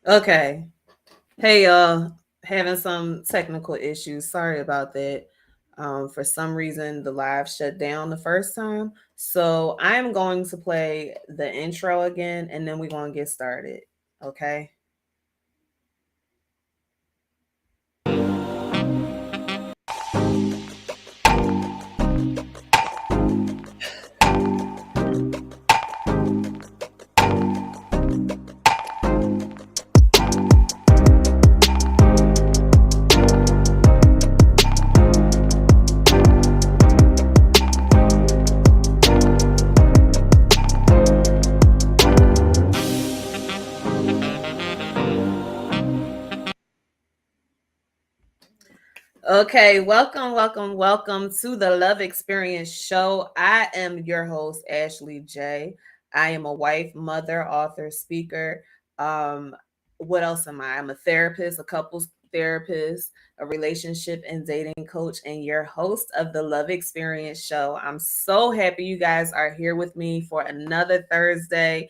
Okay. Hey, y'all. Having some technical issues. Sorry about that. For some reason, the live shut down the first time. So I'm going to play the intro again and then we're going to get started. Okay. Okay. Welcome to the Love Experience Show. I am your host, Ashley J. I am a wife, mother, author, speaker. Um, what else am I? I'm a therapist, a couples therapist, a relationship and dating coach, and your host of the Love Experience Show. I'm so happy you guys are here with me for another Thursday.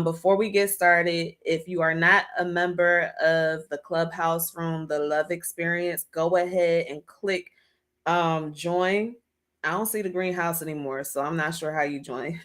Before we get started, if you are not a member of the Clubhouse Room, the Love Experience, go ahead and click join. I don't see the greenhouse anymore, so I'm not sure how you join.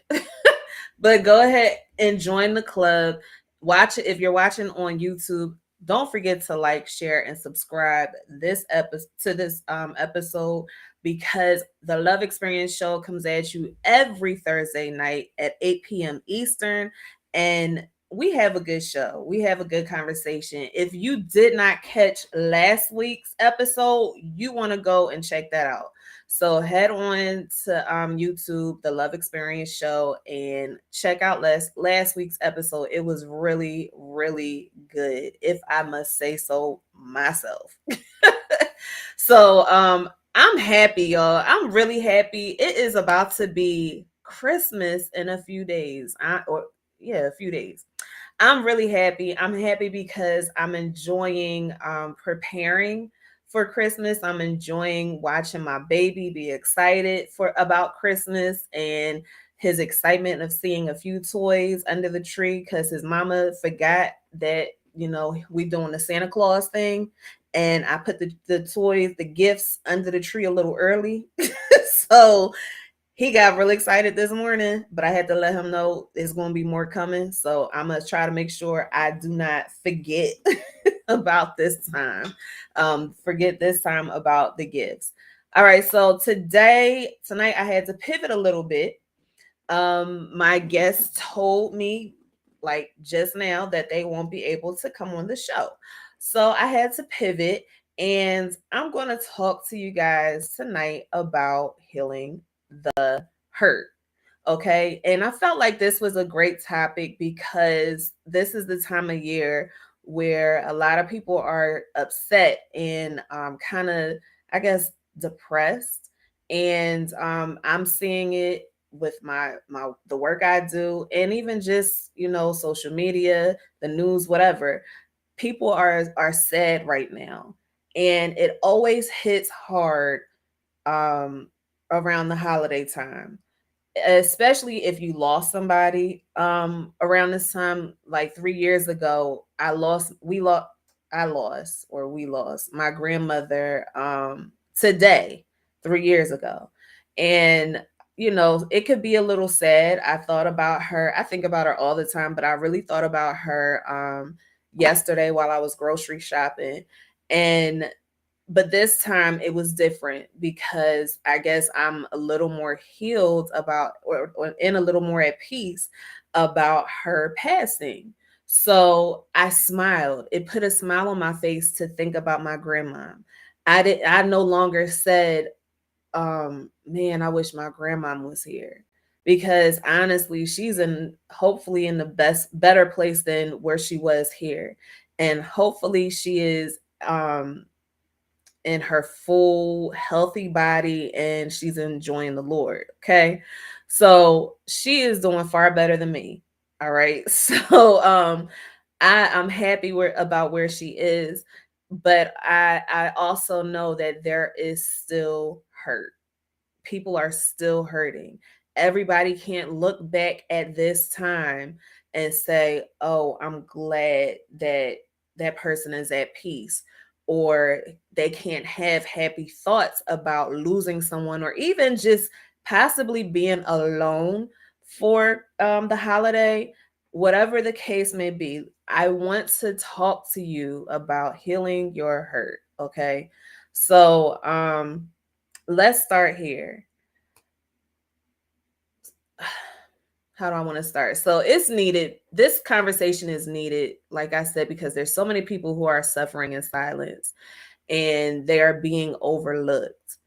But go ahead and join the club. Watch it if you're watching on YouTube. Don't forget to like, share, and subscribe this episode to this episode because the Love Experience Show comes at you every Thursday night at 8 p.m. Eastern, and we have a good show. We have a good conversation. If you did not catch last week's episode, you want to go and check that out. So head on to YouTube, the Love Experience Show, and check out last week's episode. It was really good, if I must say so myself. So I'm happy, y'all. I'm really happy. It is about to be Christmas in a few days. A few days. I'm really happy. I'm happy because I'm enjoying preparing for Christmas. I'm enjoying watching my baby be excited for about Christmas and his excitement of seeing a few toys under the tree because his mama forgot that we doing the Santa Claus thing, and I put the toys, the gifts under the tree a little early. So he got really excited this morning, but I had to let him know there's going to be more coming. So I'm going to try to make sure I do not forget about this time. Forget this time about the gifts. All right. So tonight, I had to pivot a little bit. My guest told me, like just now, that they won't be able to come on the show. So I had to pivot, and I'm going to talk to you guys tonight about healing the hurt. Okay. And I felt like this was a great topic because this is the time of year where a lot of people are upset and kind of, I guess, depressed. And I'm seeing it with my the work I do, and even just social media, the news, whatever. People are sad right now, and it always hits hard um around the holiday time, especially if you lost somebody around this time. Like 3 years ago, I lost, or we lost my grandmother today, 3 years ago. And it could be a little sad. I thought about her. I think about her all the time, but I really thought about her yesterday while I was grocery shopping. And but this time it was different because I guess I'm a little more healed about, or and a little more at peace about her passing. So I smiled. It put a smile on my face to think about my grandma. I no longer said, man, I wish my grandma was here, because honestly, she's in hopefully in the better place than where she was here. And hopefully she is in her full healthy body and she's enjoying the Lord. Okay. So she is doing far better than me. All right. So I'm happy about where she is, but I also know that there is still hurt. People are still hurting. Everybody can't look back at this time and say, "Oh, I'm glad that that person is at peace," or they can't have happy thoughts about losing someone, or even just possibly being alone for the holiday. Whatever the case may be, I want to talk to you about healing your hurt. Okay, so let's start here. How do I want to start? So it's needed. This conversation is needed, like I said, because there's so many people who are suffering in silence and they are being overlooked.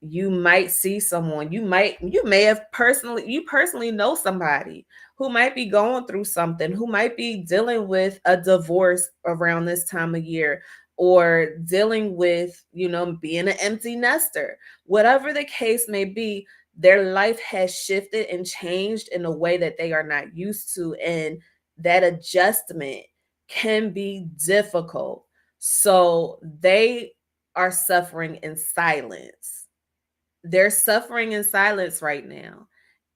You might see someone, you may have personally know somebody who might be going through something, who might be dealing with a divorce around this time of year, or dealing with, being an empty nester. Whatever the case may be, their life has shifted and changed in a way that they are not used to, and that adjustment can be difficult. So they are suffering in silence. They're suffering in silence right now.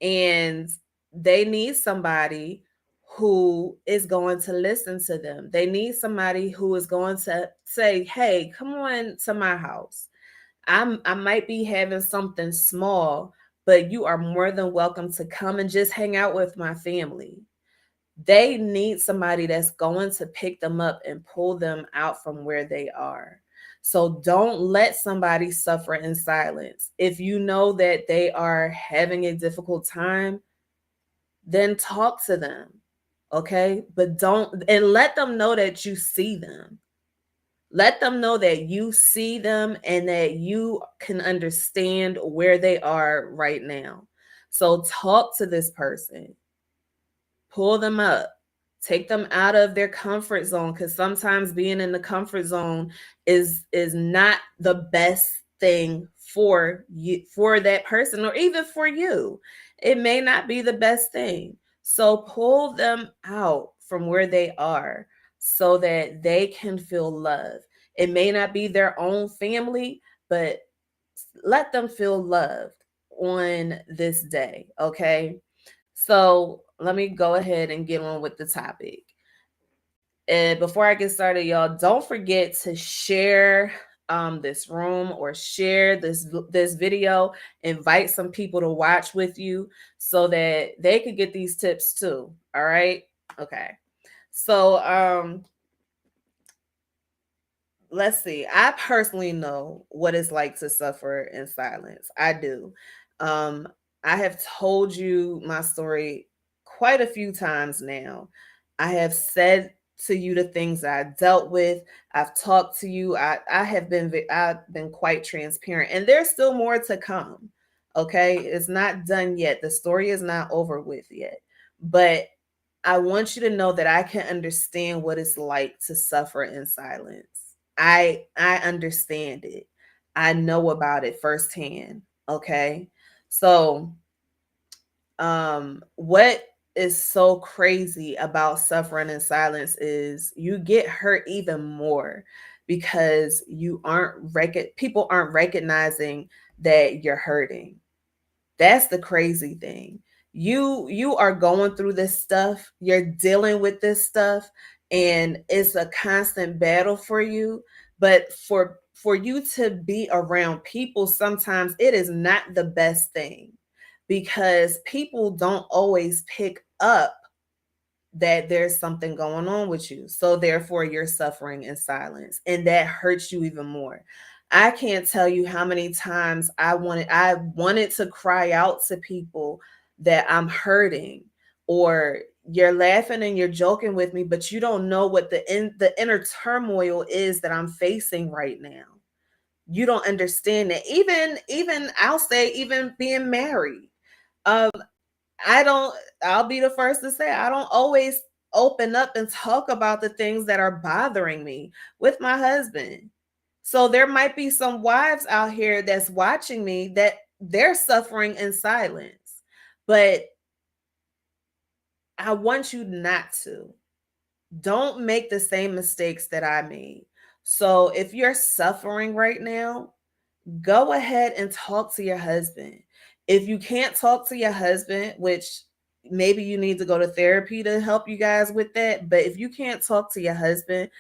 And they need somebody who is going to listen to them. They need somebody who is going to say, "Hey, come on to my house. I might be having something small, but you are more than welcome to come and just hang out with my family." They need somebody that's going to pick them up and pull them out from where they are. So don't let somebody suffer in silence. If you know that they are having a difficult time, then talk to them. Okay? But don't, and let them know that you see them. Let them know that you see them and that you can understand where they are right now. So talk to this person, pull them up, take them out of their comfort zone, because sometimes being in the comfort zone is not the best thing for you, for that person, or even for you. It may not be the best thing. So pull them out from where they are so that they can feel love. It may not be their own family, but let them feel loved on this day. Okay, so let me go ahead and get on with the topic. And before I get started, y'all, don't forget to share this room, or share this video. Invite some people to watch with you so that they could get these tips too. All right. Okay. So let's see. I personally know what it's like to suffer in silence. I do. Um, I have told you my story quite a few times now. I have said to you the things I dealt with. I've talked to you. I've been quite transparent, and there's still more to come. Okay, it's not done yet. The story is not over with yet, but I want you to know that I can understand what it's like to suffer in silence. I understand it. I know about it firsthand. Okay. So what is so crazy about suffering in silence is you get hurt even more because people aren't recognizing that you're hurting. That's the crazy thing. You are going through this stuff, you're dealing with this stuff, and it's a constant battle for you. But for you to be around people, sometimes it is not the best thing, because people don't always pick up that there's something going on with you. So therefore you're suffering in silence, and that hurts you even more. I can't tell you how many times I wanted to cry out to people that I'm hurting, or you're laughing and you're joking with me, but you don't know what the inner turmoil is that I'm facing right now. You don't understand that. Even I'll say, even being married. Um I don't, I'll be the first to say, I don't always open up and talk about the things that are bothering me with my husband. So there might be some wives out here that's watching me that they're suffering in silence. But I want you not to. Don't make the same mistakes that I made. So if you're suffering right now, go ahead and talk to your husband. If you can't talk to your husband, which maybe you need to go to therapy to help you guys with that. But if you can't talk to your husband,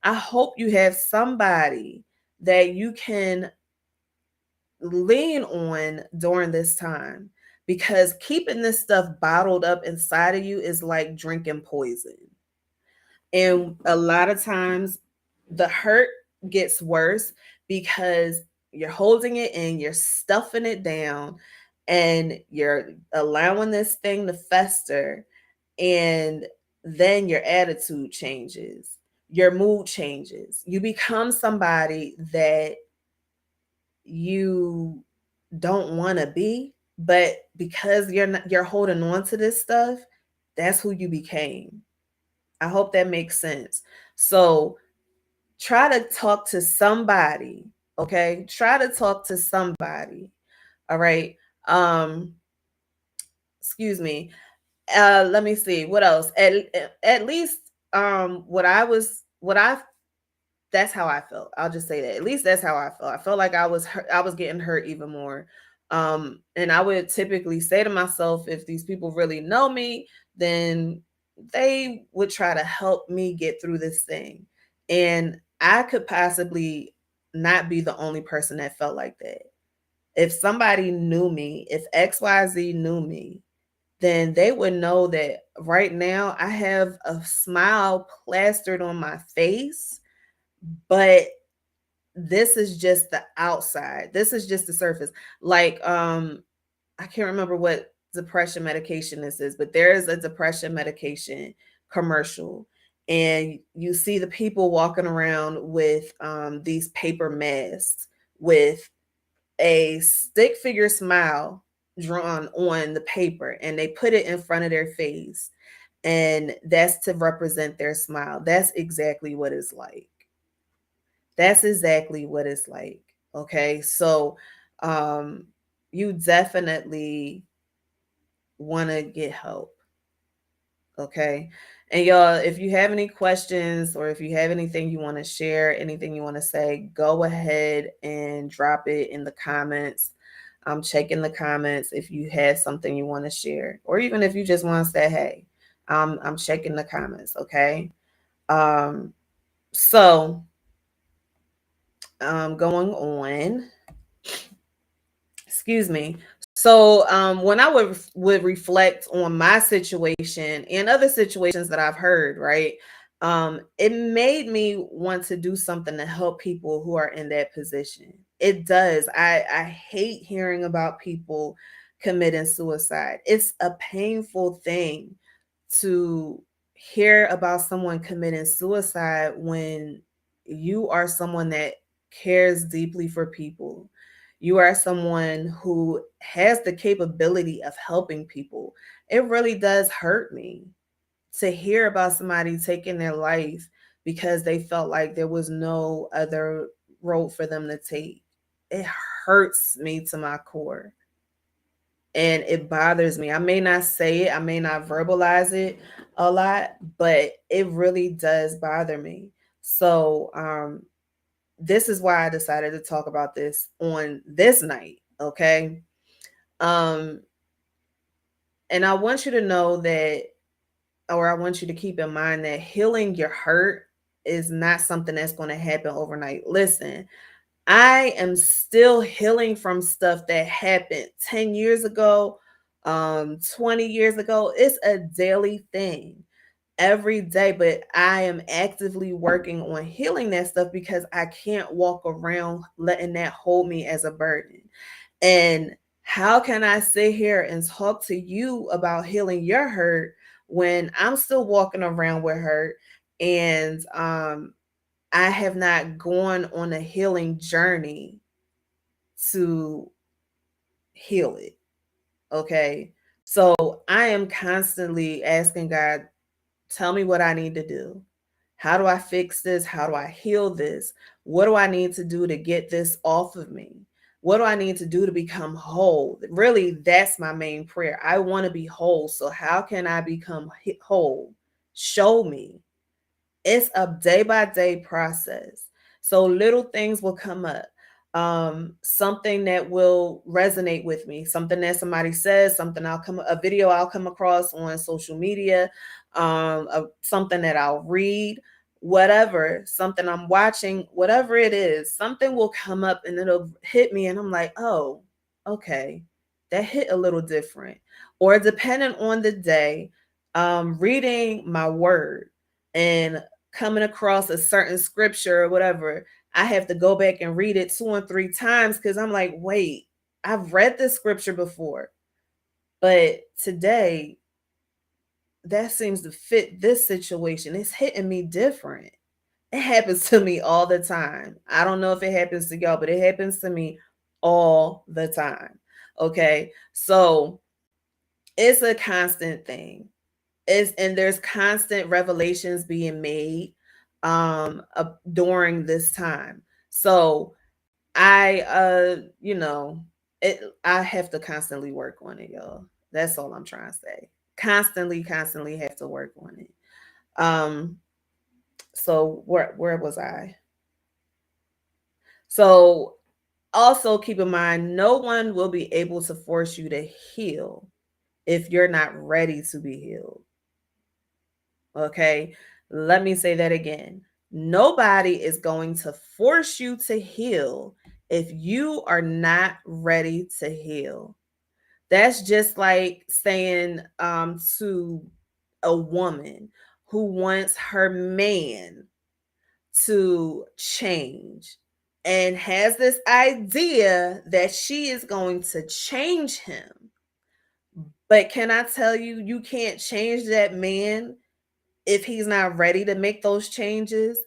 I hope you have somebody that you can lean on during this time, because keeping this stuff bottled up inside of you is like drinking poison. And a lot of times the hurt gets worse because you're holding it and you're stuffing it down and you're allowing this thing to fester. And then your attitude changes, your mood changes. You become somebody that you don't want to be, but because you're holding on to this stuff, that's who you became. I hope that makes sense. So try to talk to somebody, okay? Try to talk to somebody. All right. Um excuse me. Let me see. What else? At least what I that's how I felt. I'll just say that. At least that's how I felt. I felt like I was getting hurt even more. And I would typically say to myself, if these people really know me, then they would try to help me get through this thing. And I could possibly not be the only person that felt like that. If somebody knew me, if XYZ knew me, then they would know that right now I have a smile plastered on my face, but this is just the outside. This is just the surface. Like I can't remember what depression medication this is, but there is a depression medication commercial, and you see the people walking around with these paper masks with a stick figure smile drawn on the paper, and they put it in front of their face, and that's to represent their smile. That's exactly what it's like. That's exactly what it's like. Okay. So um you definitely want to get help. Okay. And y'all, if you have any questions or if you have anything you want to share, anything you want to say, go ahead and drop it in the comments. I'm checking the comments if you have something you want to share, or even if you just want to say, hey, I'm checking the comments. Okay. Um, so going on, excuse me. So when I would reflect on my situation and other situations that I've heard, right, it made me want to do something to help people who are in that position. It does. I hate hearing about people committing suicide. It's a painful thing to hear about someone committing suicide when you are someone that cares deeply for people. You are someone who has the capability of helping people. It really does hurt me to hear about somebody taking their life because they felt like there was no other road for them to take. It hurts me to my core and it bothers me. I may not say it, I may not verbalize it a lot, but it really does bother me. So, this is why I decided to talk about this on this night, okay? Um, and I want you to know that, or I want you to keep in mind that healing your hurt is not something that's going to happen overnight. Listen, I am still healing from stuff that happened 10 years ago, 20 years ago. It's a daily thing every day, but I am actively working on healing that stuff because I can't walk around letting that hold me as a burden. And how can I sit here and talk to you about healing your hurt when I'm still walking around with hurt and I have not gone on a healing journey to heal it? Okay. So I am constantly asking God, tell me what I need to do. How do I fix this? How do I heal this? What do I need to do to get this off of me? What do I need to do to become whole? Really, that's my main prayer. I want to be whole. So, how can I become whole? Show me. It's a day by day process. So, little things will come up. something that will resonate with me, something that somebody says, a video I'll come across on social media, something that I'll read, whatever, something I'm watching, whatever it is, something will come up and it'll hit me and I'm like, oh, okay, that hit a little different. Or depending on the day, reading my word and coming across a certain scripture or whatever, I have to go back and read it 2 and 3 times because I'm like, wait, I've read this scripture before, but today that seems to fit this situation. It's hitting me different. It happens to me all the time. I don't know if it happens to y'all, but it happens to me all the time. Okay. So it's a constant thing. And there's constant revelations being made during this time. So I have to constantly work on it, y'all. That's all I'm trying to say. Constantly have to work on it. Um, so where was I? So also keep in mind, no one will be able to force you to heal if you're not ready to be healed. Okay. Let me say that again. Nobody is going to force you to heal if you are not ready to heal. That's just like saying to a woman who wants her man to change and has this idea that she is going to change him. But can I tell you, you can't change that man if he's not ready to make those changes.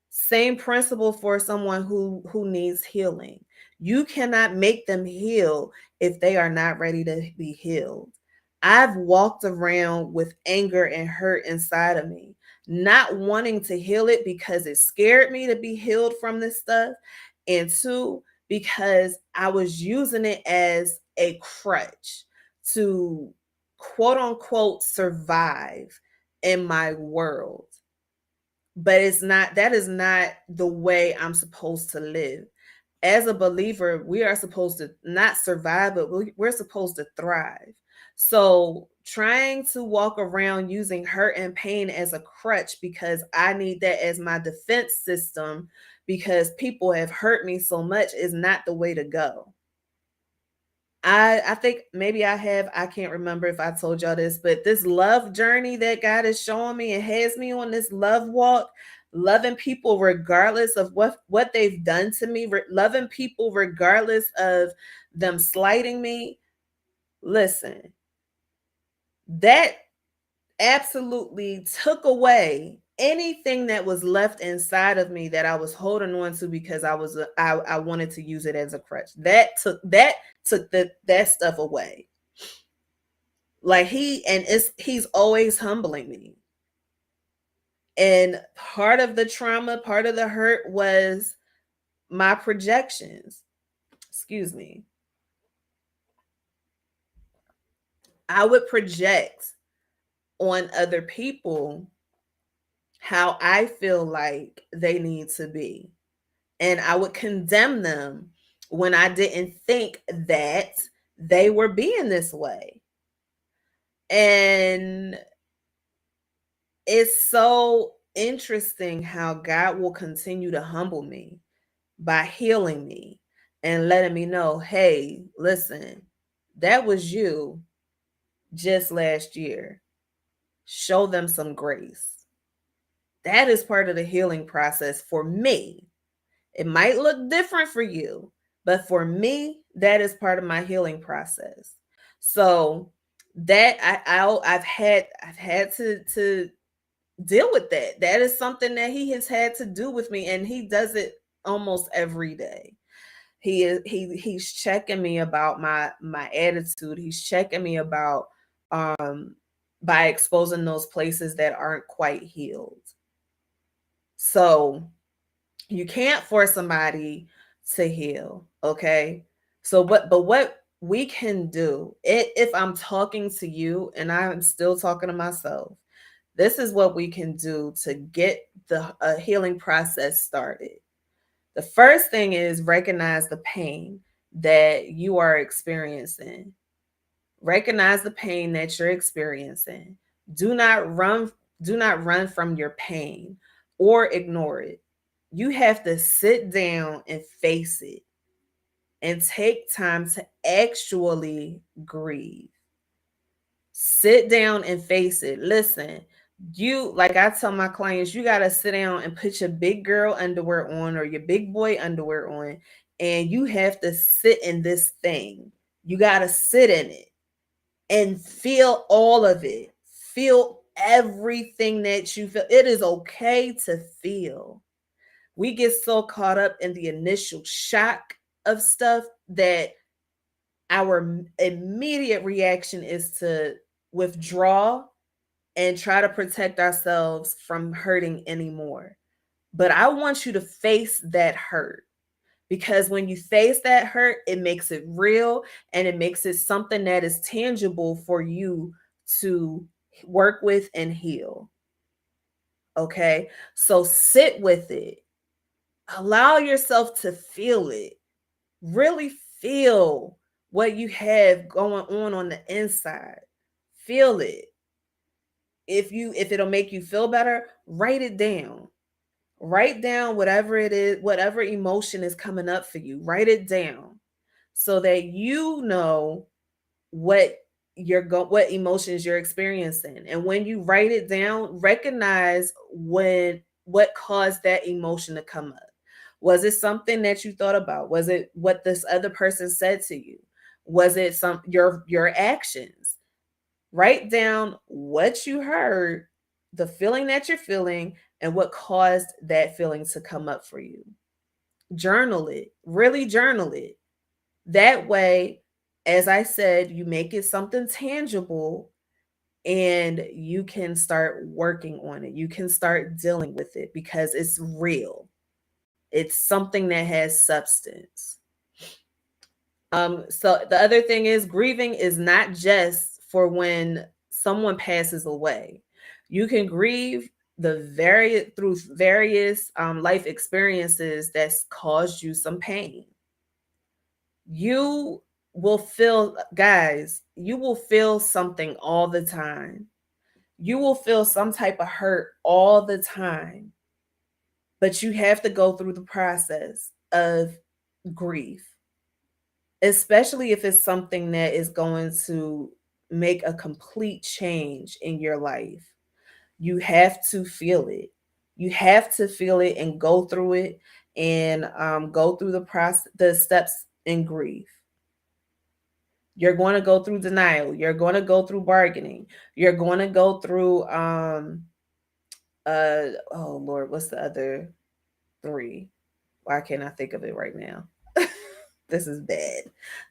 Same principle for someone who needs healing. You cannot make them heal if they are not ready to be healed. I've walked around with anger and hurt inside of me, not wanting to heal it because it scared me to be healed from this stuff, and two, because I was using it as a crutch to quote unquote survive in my world. But that is not the way I'm supposed to live. As a believer, we are supposed to not survive, but we're supposed to thrive. So trying to walk around using hurt and pain as a crutch because I need that as my defense system because people have hurt me so much is not the way to go. I think maybe I can't remember if I told y'all this, but this love journey that God is showing me and has me on this love walk, loving people regardless of what they've done to me, loving people regardless of them slighting me. Listen, that absolutely took away anything that was left inside of me that I was holding on to because I wanted to use it as a crutch. Took that stuff away. Like he's always humbling me. And part of the trauma, part of the hurt was my projections. Excuse me. I would project on other people how I feel like they need to be. And I would condemn them when I didn't think that they were being this way. And it's so interesting how God will continue to humble me by healing me and letting me know, hey, listen, that was you just last year. Show them some grace. That is part of the healing process for me. It might look different for you, but for me, that is part of my healing process. So that I've had to deal with that. That is something that he has had to do with me, and he does it almost every day. He's checking me about my attitude. He's checking me about by exposing those places that aren't quite healed. So you can't force somebody to heal, okay? So but what we can do, if I'm talking to you and I'm still talking to myself, this is what we can do to get the healing process started. The first thing is recognize the pain that you are experiencing. Recognize the pain that you're experiencing. Do not run do not run from your pain or ignore it. You have to sit down and face it and take time to actually grieve. Sit down and face it. Listen, you, like I tell my clients, you got to sit down and put your big girl underwear on or your big boy underwear on, and you have to sit in this thing. You got to sit in it and feel all of it. Feel everything that you feel. It is okay to feel. We get so caught up in the initial shock of stuff that our immediate reaction is to withdraw and try to protect ourselves from hurting anymore. But I want you to face that hurt, because when you face that hurt, it makes it real and it makes it something that is tangible for you to work with and heal. Okay. So sit with it, allow yourself to feel it, really feel what you have going on the inside. Feel it. If it'll make you feel better, write it down. Write down whatever it is, whatever emotion is coming up for you. Write it down so that you know what what emotions you're experiencing. And when you write it down, recognize what caused that emotion to come up. Was it something that you thought about? Was it what this other person said to you? Was it your actions? Write down what you heard, the feeling that you're feeling, and what caused that feeling to come up for you. Journal it, really journal it. That way, as I said, you make it something tangible and you can start working on it. You can start dealing with it because it's real. It's something that has substance. So the other thing is, grieving is not just for when someone passes away. You can grieve through various life experiences that's caused you some pain. You will feel, guys, you will feel something all the time. You will feel some type of hurt all the time, but you have to go through the process of grief, especially if it's something that is going to make a complete change in your life. You have to feel it. You have to feel it and go through it, and go through the process, the steps in grief. You're going to go through denial. You're going to go through bargaining. You're going to go through oh Lord, what's the other three? Why can't I think of it right now? This is bad.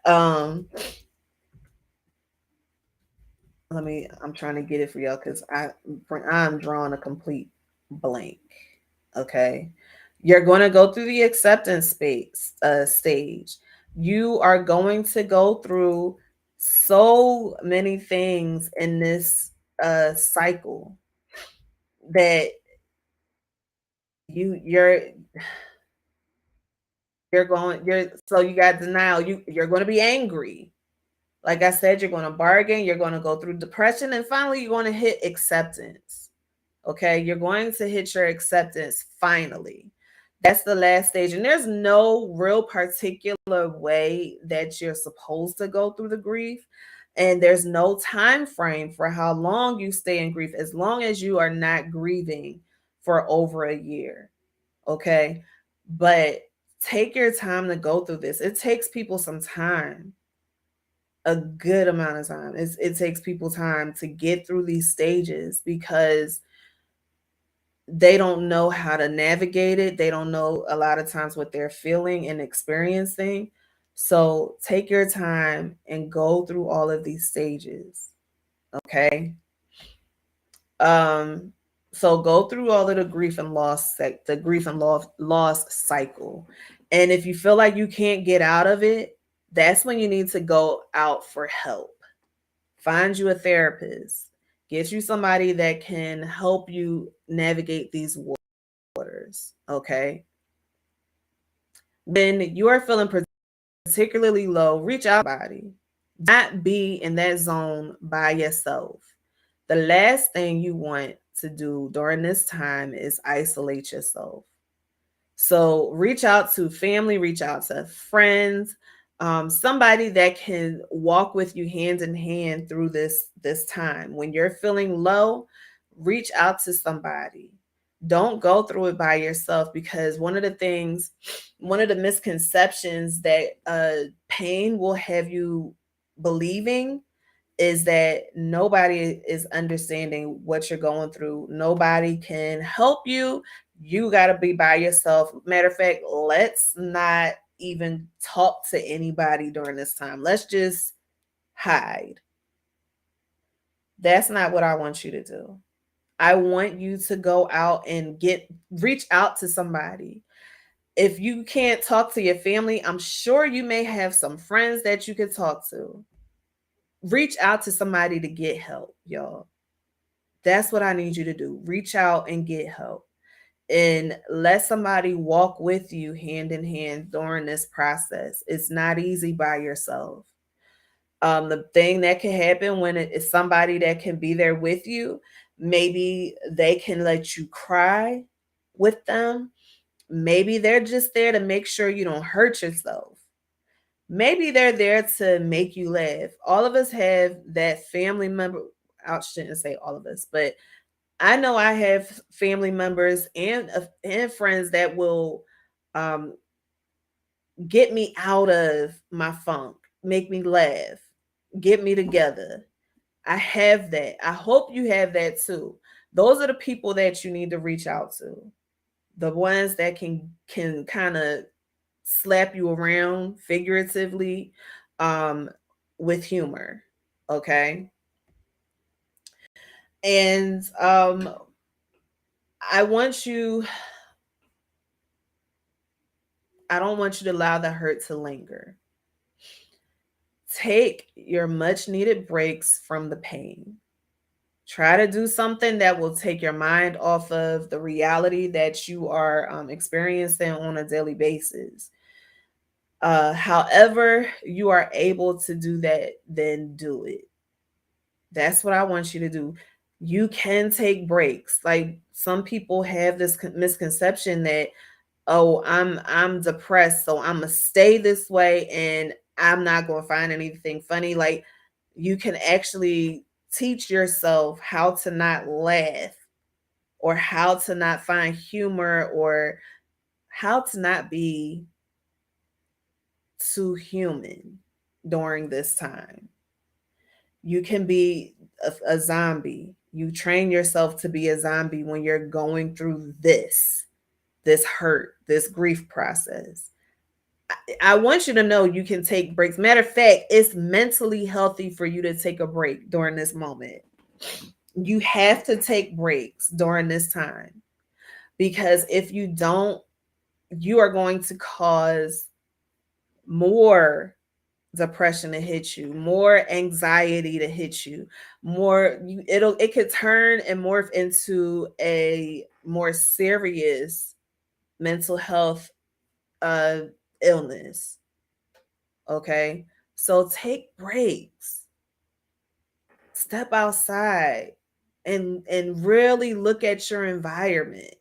Um I'm trying to get it for y'all because I'm drawing a complete blank. Okay. You're going to go through the acceptance stage. You are going to go through so many things in this cycle that you you're so you got denial. You're going to be angry. Like I said, you're going to bargain, you're going to go through depression, and finally you're going to hit acceptance. Okay, you're going to hit your acceptance finally. That's the last stage. And there's no real particular way that you're supposed to go through the grief. And there's no time frame for how long you stay in grief, as long as you are not grieving for over a year. Okay. But take your time to go through this. It takes people some time, a good amount of time. It takes people time to get through these stages because they don't know how to navigate it. They don't know a lot of times what they're feeling and experiencing. So take your time and go through all of these stages. Okay. Um, so go through all of the the grief and loss cycle. And if you feel like you can't get out of it, that's when you need to go out for help. Find you a therapist. Get you somebody that can help you navigate these waters. Okay. When you are feeling particularly low, reach out to somebody. Not be in that zone by yourself. The last thing you want to do during this time is isolate yourself. So reach out to family, reach out to friends, somebody that can walk with you hand in hand through this time. When you're feeling low, reach out to somebody. Don't go through it by yourself, because one of the misconceptions that pain will have you believing is that nobody is understanding what you're going through. Nobody can help you. You got to be by yourself. Matter of fact, let's not even talk to anybody during this time. Let's just hide. That's not what I want you to do. I want you to go out and reach out to somebody. If you can't talk to your family, I'm sure you may have some friends that you could talk to. Reach out to somebody to get help, y'all. That's what I need you to do. Reach out and get help, and let somebody walk with you hand in hand during this process. It's not easy by yourself. The thing that can happen when it is somebody that can be there with you, maybe they can let you cry with them. Maybe they're just there to make sure you don't hurt yourself. Maybe they're there to make you laugh. All of us have that family member. I shouldn't say all of us, but I know I have family members and friends that will um, get me out of my funk, make me laugh, get me together. I have that. I hope you have that too. Those are the people that you need to reach out to. The ones that can kind of slap you around figuratively, um, with humor. Okay. And I want you I don't want you to allow the hurt to linger. Take your much needed breaks from the pain. Try to do something that will take your mind off of the reality that you are experiencing on a daily basis. However, you are able to do that, then do it. That's what I want you to do. You can take breaks. Like, some people have this misconception that, oh, I'm depressed, so I'm gonna stay this way and I'm not gonna find anything funny. Like, you can actually teach yourself how to not laugh, or how to not find humor, or how to not be too human during this time. You can be a zombie. You train yourself to be a zombie when you're going through this hurt, this grief process. I want you to know you can take breaks. Matter of fact, it's mentally healthy for you to take a break during this moment. You have to take breaks during this time, because if you don't, you are going to cause more depression to hit you, more anxiety to hit you, it could turn and morph into a more serious mental health uh illness. Okay? So take breaks. Step outside and really look at your environment.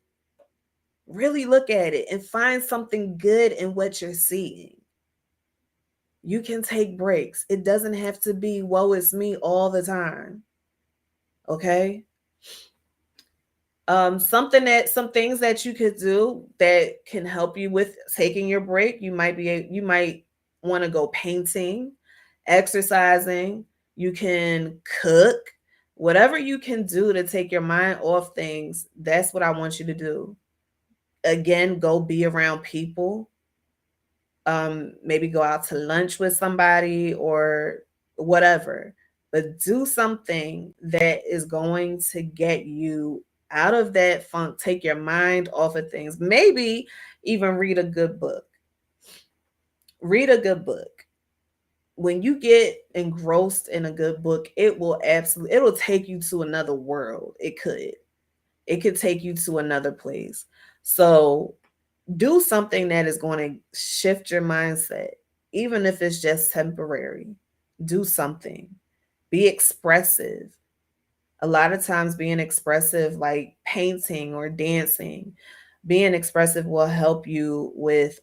Really look at it and find something good in what you're seeing. You can take breaks. It doesn't have to be woe is me all the time. Okay? Some things that you could do that can help you with taking your break. You might want to go painting, exercising, you can cook, whatever you can do to take your mind off things. That's what I want you to do. Again, go be around people. Maybe go out to lunch with somebody or whatever, but do something that is going to get you out of that funk, take your mind off of things. Maybe even read a good book. Read a good book. When you get engrossed in a good book, it'll take you to another world. It could take you to another place. So Do something that is going to shift your mindset, even if it's just temporary. Do something. Be expressive. A lot of times, being expressive, like painting or dancing, being expressive will help you with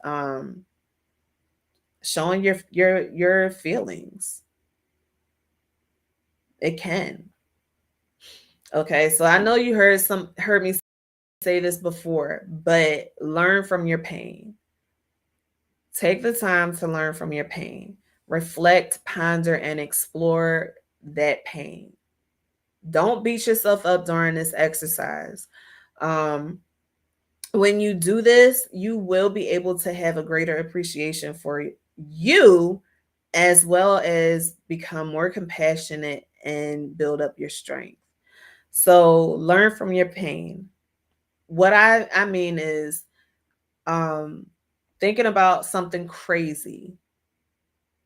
showing your feelings. It can. Okay, so I know you heard me say this before, but learn from your pain. Take the time to learn from your pain. Reflect, ponder, and explore that pain. Don't beat yourself up during this exercise. Um, when you do this, you will be able to have a greater appreciation for you, as well as become more compassionate and build up your strength. So learn from your pain. What I mean is um thinking about something crazy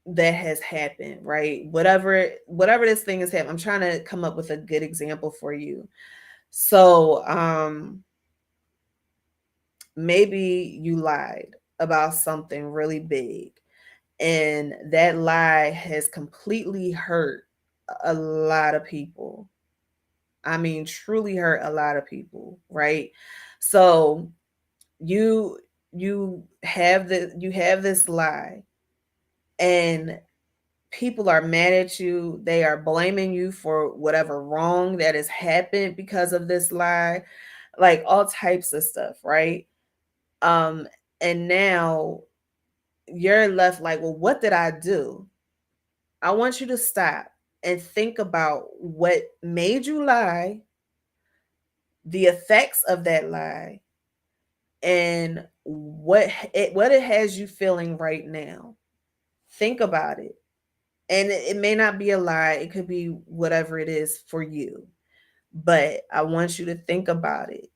that has happened, right? Whatever this thing has happened. I'm trying to come up with a good example for you. So maybe you lied about something really big, and that lie has completely hurt a lot of people. I mean, truly hurt a lot of people, right? So you you have this lie, and people are mad at you. They are blaming you for whatever wrong that has happened because of this lie, like all types of stuff, right? Um, and now you're left like, well, what did I do? I want you to stop and think about what made you lie, the effects of that lie, and what it has you feeling right now. Think about it. And it may not be a lie, it could be whatever it is for you. But I want you to think about it.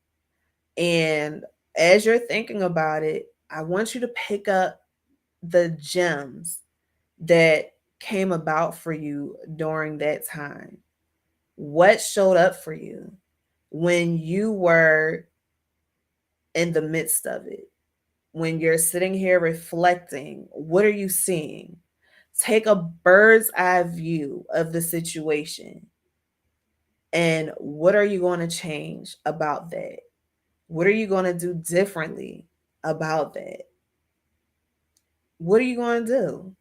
And as you're thinking about it, I want you to pick up the gems that came about for you during that time. What showed up for you when you were in the midst of it? When you're sitting here reflecting, what are you seeing? Take a bird's eye view of the situation. And what are you going to change about that? What are you going to do differently about that? What are you going to do?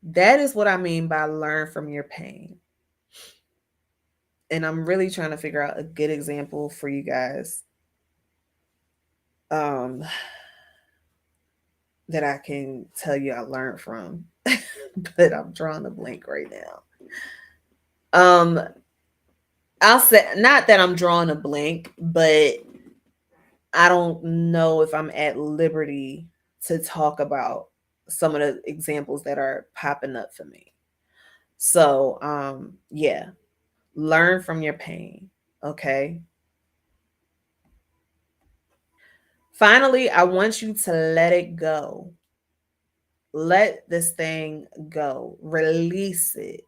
That is what I mean by learn from your pain. And I'm really trying to figure out a good example for you guys um, that I can tell you I learned from. But I'm drawing a blank right now. I'll say, not that I'm drawing a blank, but I don't know if I'm at liberty to talk about some of the examples that are popping up for me. So, yeah, learn from your pain. Okay. Finally, I want you to let it go. Let this thing go. Release it.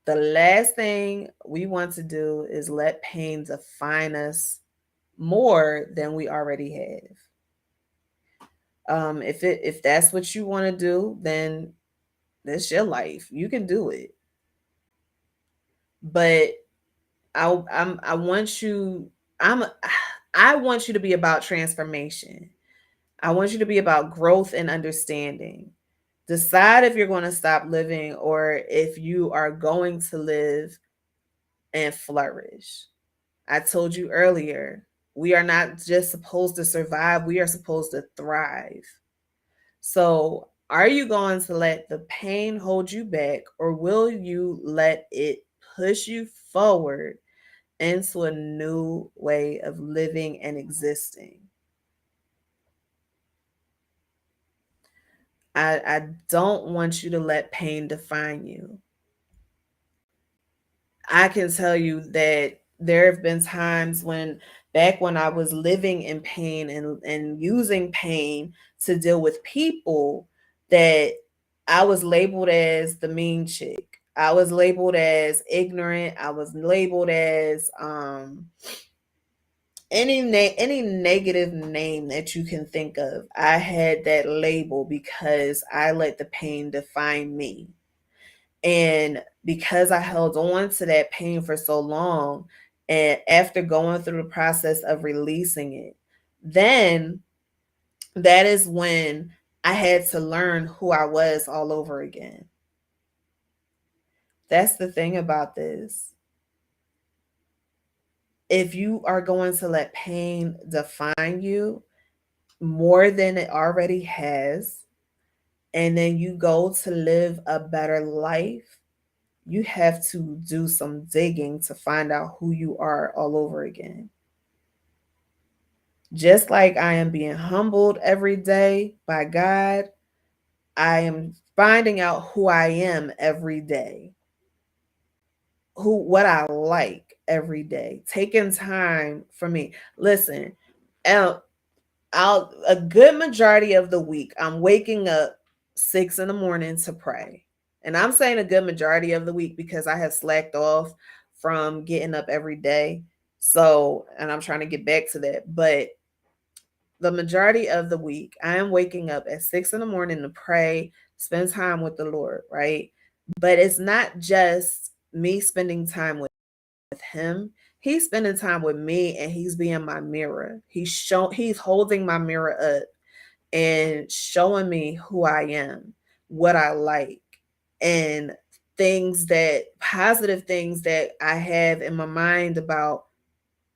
The last thing we want to do is let pain define us more than we already have. If that's what you want to do, then that's your life. You can do it. But I want you I'm I want you to be about transformation. I want you to be about growth and understanding. Decide if you're going to stop living or if you are going to live and flourish. I told you earlier, we are not just supposed to survive, we are supposed to thrive. So, are you going to let the pain hold you back, or will you let it push you forward into a new way of living and existing? I don't want you to let pain define you. I can tell you that there have been times when, back when I was living in pain and using pain to deal with people, that I was labeled as the mean chick. I was labeled as ignorant. I was labeled as any negative name that you can think of, I had that label because I let the pain define me. And because I held on to that pain for so long, and after going through the process of releasing it, then that is when I had to learn who I was all over again. That's the thing about this. If you are going to let pain define you more than it already has, and then you go to live a better life, you have to do some digging to find out who you are all over again. Just like I am being humbled every day by God, I am finding out who I am every day, what I like every day, taking time for me. Listen, uh, I'll a good majority of the week, I'm waking up 6 in the morning to pray. And I'm saying a good majority of the week because I have slacked off from getting up every day. So, and I'm trying to get back to that. But the majority of the week, I am waking up at 6 in the morning to pray, spend time with the Lord, right? But it's not just me spending time with him. He's spending time with me and he's being my mirror. He's holding my mirror up and showing me who I am, what I like, and positive things that I have in my mind about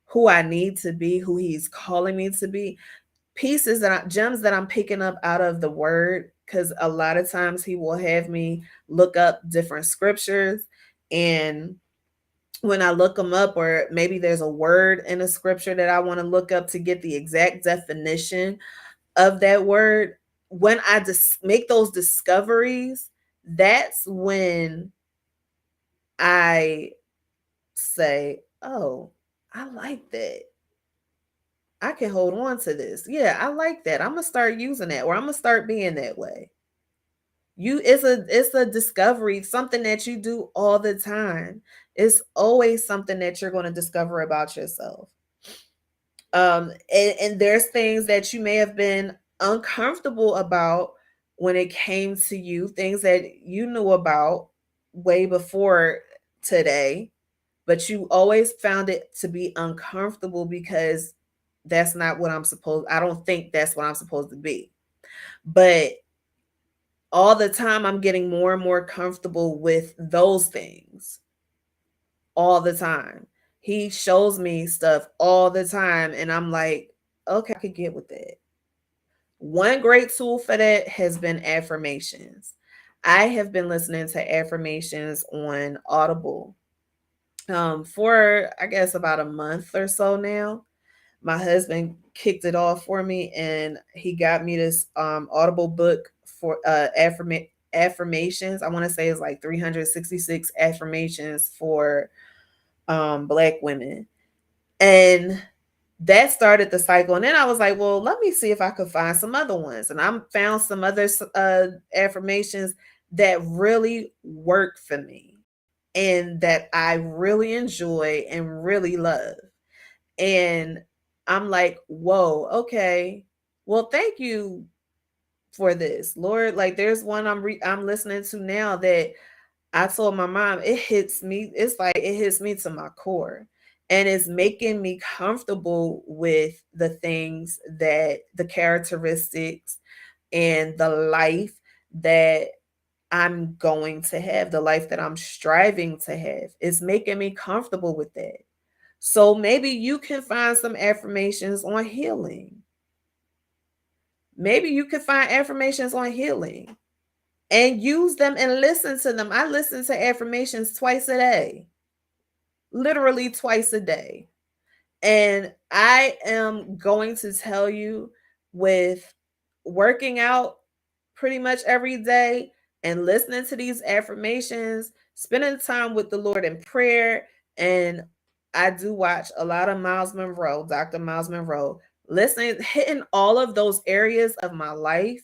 who I need to be, who he's calling me to be, gems that I'm picking up out of the word, because a lot of times he will have me look up different scriptures, and when I look them up, or maybe there's a word in a scripture that I want to look up to get the exact definition of that word, when I just make those discoveries, that's when I say, oh, I like that. I can hold on to this. Yeah, I like that. I'm gonna start using that, or I'm gonna start being that way. It's a discovery, something that you do all the time. It's always something that you're going to discover about yourself. And there's things that you may have been uncomfortable about when it came to you, things that you knew about way before today, but you always found it to be uncomfortable because I don't think that's what I'm supposed to be. But all the time I'm getting more and more comfortable with those things all the time. He shows me stuff all the time and I'm like, okay, I could get with that. One great tool for that has been affirmations. I have been listening to affirmations on Audible for I guess about a month or so now. My husband kicked it off for me and he got me this Audible book for affirmations. I want to say it's like 366 affirmations for Black women. And that started the cycle. And then I was like, well, let me see if I could find some other ones. And I found some other affirmations that really work for me and that I really enjoy and really love. And I'm like, whoa, okay. Well, thank you for this, Lord. Like, there's one I'm listening to now that I told my mom, it hits me. It's like it hits me to my core. And it's making me comfortable with the characteristics and the life that I'm going to have, the life that I'm striving to have. It's making me comfortable with that. So maybe you can find some affirmations on healing. Maybe you can find affirmations on healing and use them and listen to them. I listen to affirmations twice a day, literally twice a day. And I am going to tell you, with working out pretty much every day and listening to these affirmations, spending time with the Lord in prayer, and I do watch a lot of Miles Monroe, Dr. Miles Monroe, listening, hitting all of those areas of my life,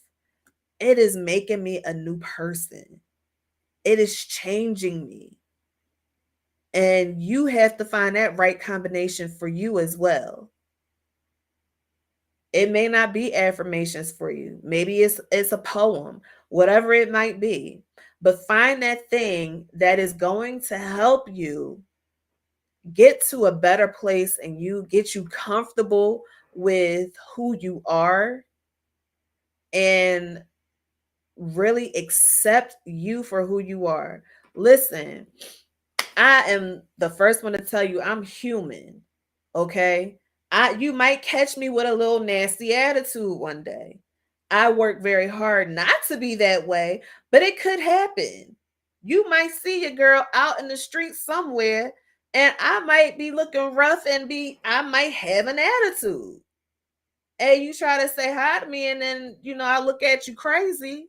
it is making me a new person. It is changing me. And you have to find that right combination for you as well. It may not be affirmations for you. Maybe it's a poem, whatever it might be. But find that thing that is going to help you get to a better place and you get you comfortable with who you are and really accept you for who you are. Listen, I am the first one to tell you I'm human. Okay? You might catch me with a little nasty attitude one day. I work very hard not to be that way, but it could happen. You might see a girl out in the street somewhere and I might be looking rough and I might have an attitude. Hey, you try to say hi to me and then, I look at you crazy.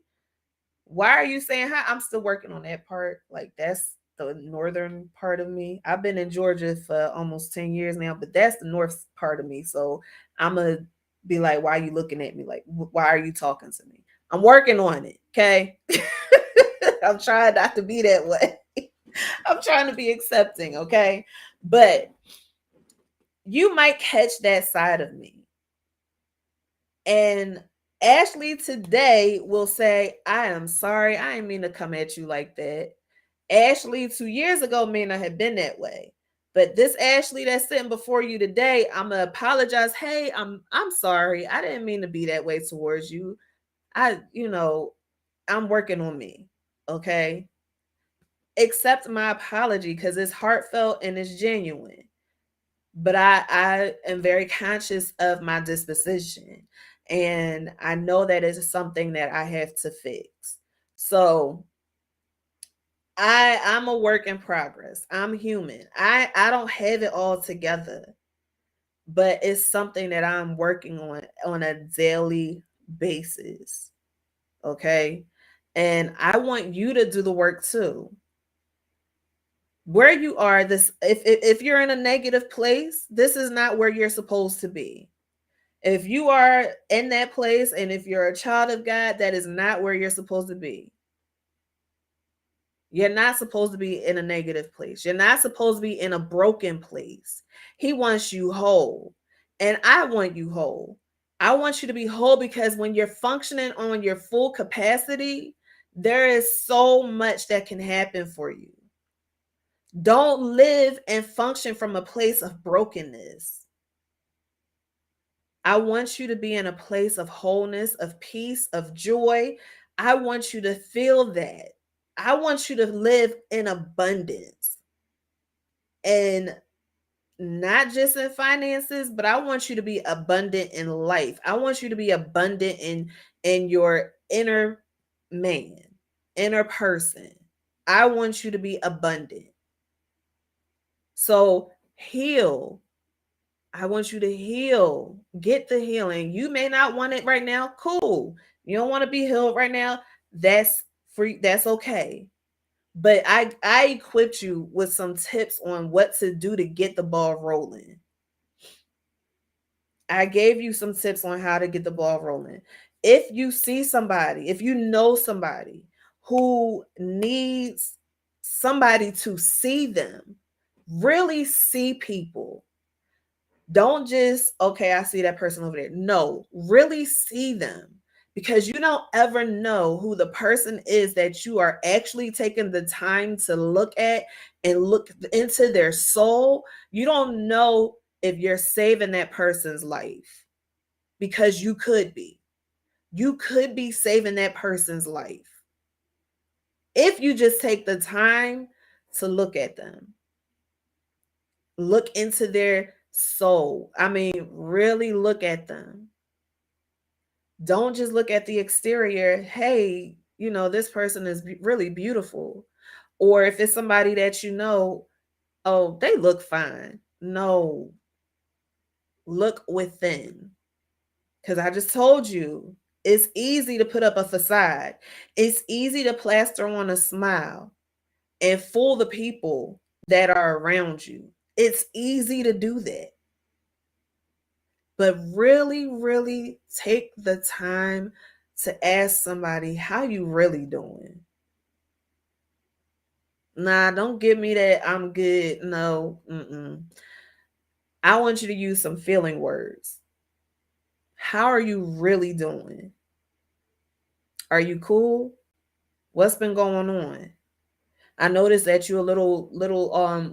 Why are you saying hi? I'm still working on that part. Like, that's the northern part of me. I've been in Georgia for almost 10 years now, but that's the north part of me. So I'm going to be like, why are you looking at me? Like, why are you talking to me? I'm working on it. Okay. I'm trying not to be that way. I'm trying to be accepting. Okay. But you might catch that side of me. And Ashley today will say, I am sorry. I didn't mean to come at you like that. Ashley 2 years ago may not have been that way. But this Ashley that's sitting before you today, I'm gonna apologize. Hey, I'm sorry. I didn't mean to be that way towards you. I'm working on me. Okay. Accept my apology because it's heartfelt and it's genuine. But I am very conscious of my disposition. And I know that it's something that I have to fix. So I'm a work in progress. I'm human. I don't have it all together, but it's something that I'm working on a daily basis. Okay? And I want you to do the work too. Where you are, this if you're in a negative place, this is not where you're supposed to be. If you are in that place and if you're a child of God, that is not where you're supposed to be. You're not supposed to be in a negative place. You're not supposed to be in a broken place. He wants you whole. And I want you whole. I want you to be whole because when you're functioning on your full capacity, there is so much that can happen for you. Don't live and function from a place of brokenness. I want you to be in a place of wholeness, of peace, of joy. I want you to feel that. I want you to live in abundance and not just in finances, but I want you to be abundant in life. I want you to be abundant in your inner man, inner person. I want you to be abundant. So heal. I want you to heal. Get the healing. You may not want it right now. Cool. You don't want to be healed right now. That's free. That's okay. But I equipped you with some tips on what to do to get the ball rolling. I gave you some tips on how to get the ball rolling. If you see somebody, if you know somebody who needs somebody to see them, really see people. Don't just, okay, I see that person over there. No, really see them because you don't ever know who the person is that you are actually taking the time to look at and look into their soul. You don't know if you're saving that person's life because you could be. You could be saving that person's life if you just take the time to look at them, look into their soul. I mean, really look at them. Don't just look at the exterior. Hey, this person is really beautiful. Or if it's somebody that oh, they look fine. No, look within. Because I just told you, it's easy to put up a facade. It's easy to plaster on a smile and fool the people that are around you. It's easy to do that. But really, really take the time to ask somebody, how you really doing? Nah, don't give me that I'm good. No. I want you to use some feeling words. How are you really doing? Are you cool? What's been going on? I noticed that you're a little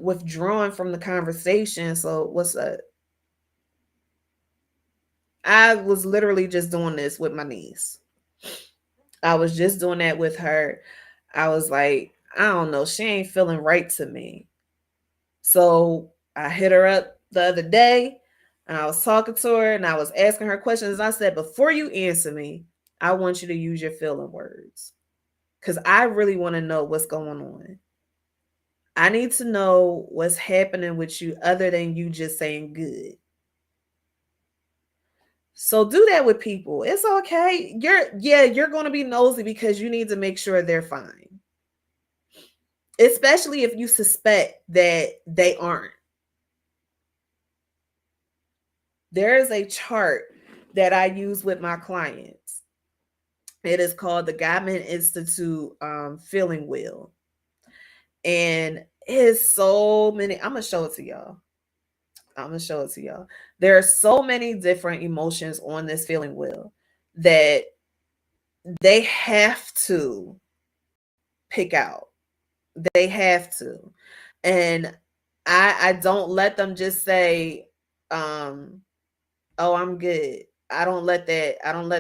withdrawn from the conversation. So what's up? I was literally just doing this with my niece. I was just doing that with her. I was like, I don't know, she ain't feeling right to me. So I hit her up the other day and I was talking to her and I was asking her questions. I said, before you answer me, I want you to use your feeling words because I really want to know what's going on. I need to know what's happening with you other than you just saying good. So do that with people. It's okay. You're going to be nosy because you need to make sure they're fine. Especially if you suspect that they aren't. There is a chart that I use with my clients. It is called the Gottman Institute Feeling Wheel. And it's so many. I'm going to show it to y'all. There are so many different emotions on this feeling wheel that they have to pick out. They have to. And I don't let them just say, oh, I'm good. I don't let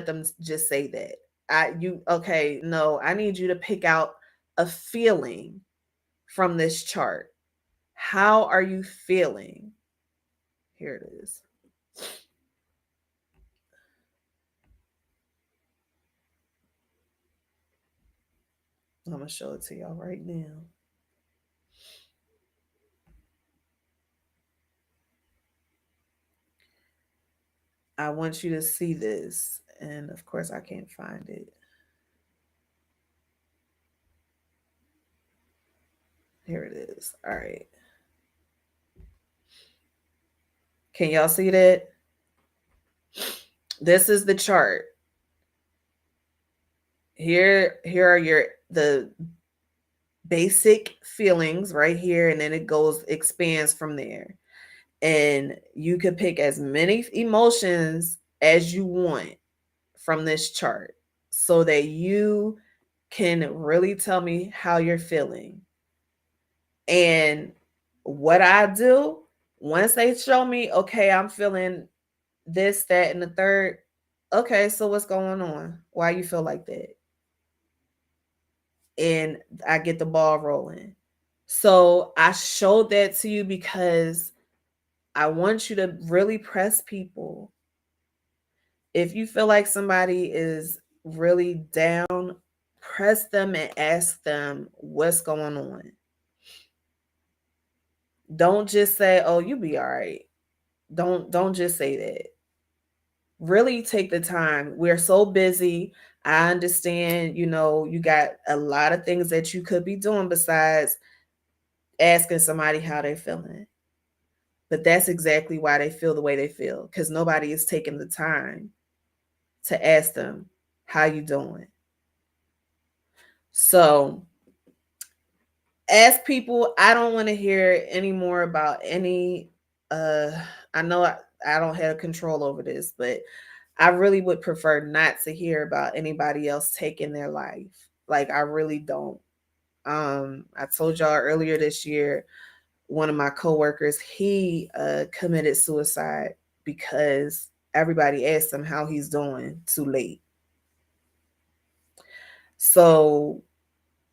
them just say that. Okay, no, I need you to pick out a feeling from this chart. How are you feeling? Here it is. I'm going to show it to y'all right now. I want you to see this. And of course, I can't find it. Here it is. All right. Can y'all see that? This is the chart. Here are the basic feelings right here, and then it expands from there. And you could pick as many emotions as you want from this chart so that you can really tell me how you're feeling. And what I do, once they show me, okay, I'm feeling this, that, and the third, okay, so what's going on? Why you feel like that? And I get the ball rolling. So I showed that to you because I want you to really press people. If you feel like somebody is really down, press them and ask them what's going on. Don't just say, "Oh, you be all right." Don't just say that. Really take the time. We're so busy. I understand, you got a lot of things that you could be doing besides asking somebody how they're feeling. But that's exactly why they feel the way they feel, because nobody is taking the time to ask them, how you doing? So ask people. I don't want to hear any more about any I know I don't have control over this, but I really would prefer not to hear about anybody else taking their life. Like, I really don't. I told y'all earlier this year, one of my coworkers, he committed suicide because everybody asked him how he's doing too late. So,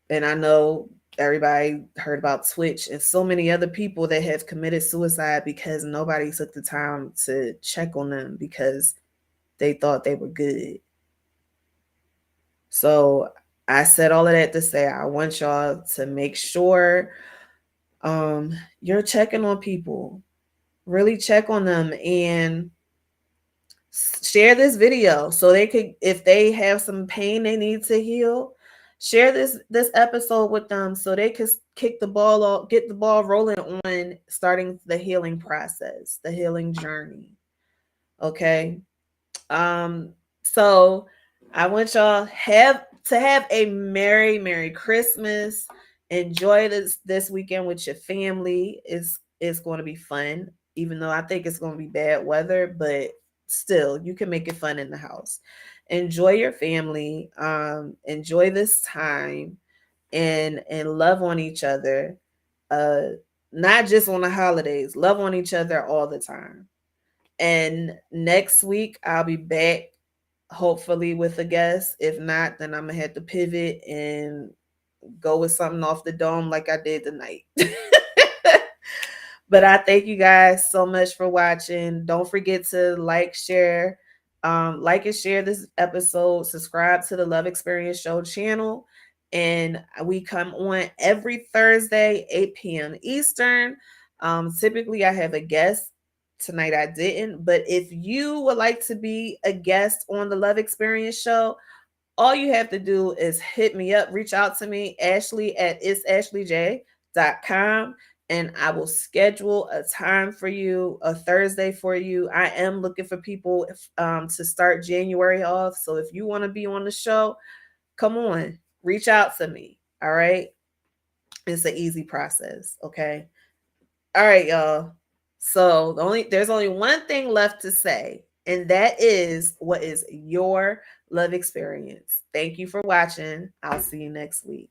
and I know everybody heard about Twitch and so many other people that have committed suicide because nobody took the time to check on them because they thought they were good. So I said all of that to say I want y'all to make sure you're checking on people. Really check on them and share this video so they could, if they have some pain they need to heal, share this episode with them so they could get the ball rolling on starting the healing process, the healing journey. Okay. So I want y'all have a merry Christmas. Enjoy this weekend with your family. It's going to be fun, even though I think it's going to be bad weather, but still you can make it fun in the house. Enjoy your family, enjoy this time, and love on each other. Uh, not just on the holidays, love on each other all the time. And next week I'll be back, hopefully with a guest. If not, then I'm gonna have to pivot and go with something off the dome like I did tonight. But I thank you guys so much for watching. Don't forget to like and share this episode. Subscribe to the Love Experience Show channel. And we come on every Thursday, 8 p.m. Eastern. Typically, I have a guest. Tonight, I didn't. But if you would like to be a guest on the Love Experience Show, all you have to do is hit me up, reach out to me, Ashley at itsashleyj.com, and I will schedule a time for you, a Thursday for you. I am looking for people to start January off. So if you want to be on the show, come on, reach out to me. All right. It's an easy process. Okay. All right, y'all. So there's only one thing left to say, and that is, what is your love experience? Thank you for watching. I'll see you next week.